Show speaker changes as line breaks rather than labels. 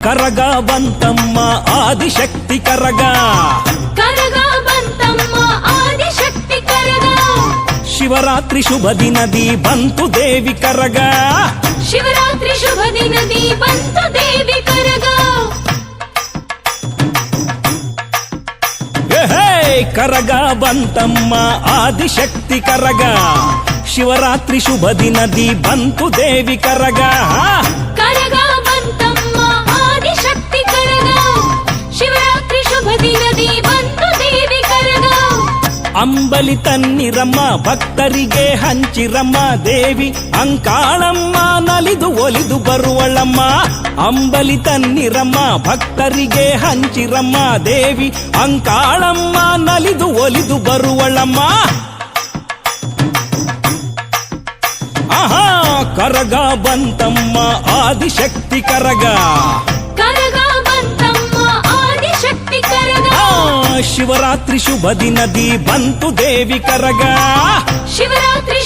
ಕರಗ ಬಂತಮ್ಮ ಆದಿಶಕ್ತಿ ಕರಗ,
ಕರಗ ಬಂತಮ್ಮ ಆದಿಶಕ್ತಿ ಕರಗ.
ಶಿವರಾತ್ರಿ ಶುಭ ದಿನದಿ ಬಂತು ದೇವಿ ಕರಗ,
ಶಿವರಾತ್ರಿ ಶುಭ ದಿನದಿ ಬಂತು ದೇವಿ ಕರಗ.
ಕರಗ ಬಂತಮ್ಮ ಆದಿಶಕ್ತಿ ಕರಗ, ಶಿವರಾತ್ರಿ ಶುಭ ದಿನದಿ ಬಂತು ದೇವಿ ಕರಗ.
ಕರಗ ಬಂತಮ್ಮ ಆದಿಶಕ್ತಿ ಕರಗ, ಶಿವರಾತ್ರಿ ಶುಭ ದಿನದಿ ಬಂತು ದೇವಿ ಕರಗ.
ಅಂಬಲಿ ತನ್ನಿರಮ್ಮ ಭಕ್ತರಿಗೆ ಹಂಚಿರಮ್ಮ ದೇವಿ ಅಂಕಾಳಮ್ಮ ನಲಿದು ಒಲಿದು ಬರುವಳಮ್ಮ. ಅಂಬಲಿ ತನ್ನಿರಮ್ಮ ಭಕ್ತರಿಗೆ ಹಂಚಿರಮ್ಮ ದೇವಿ ಅಂಕಾಳಮ್ಮ ನಲಿದು ಒಲಿದು ಬರುವಳಮ್ಮ. ಆಹಾ ಕರಗ ಬಂತಮ್ಮ ಆದಿಶಕ್ತಿ ಕರಗ,
ಕರಗ ಬಂತಮ್ಮ ಆದಿಶಕ್ತಿ ಕರಗ.
ಶಿವರಾತ್ರಿ ಶುಭ ದಿನದಿ ಬಂತು ದೇವಿ ಕರಗ,
ಶಿವರಾತ್ರಿ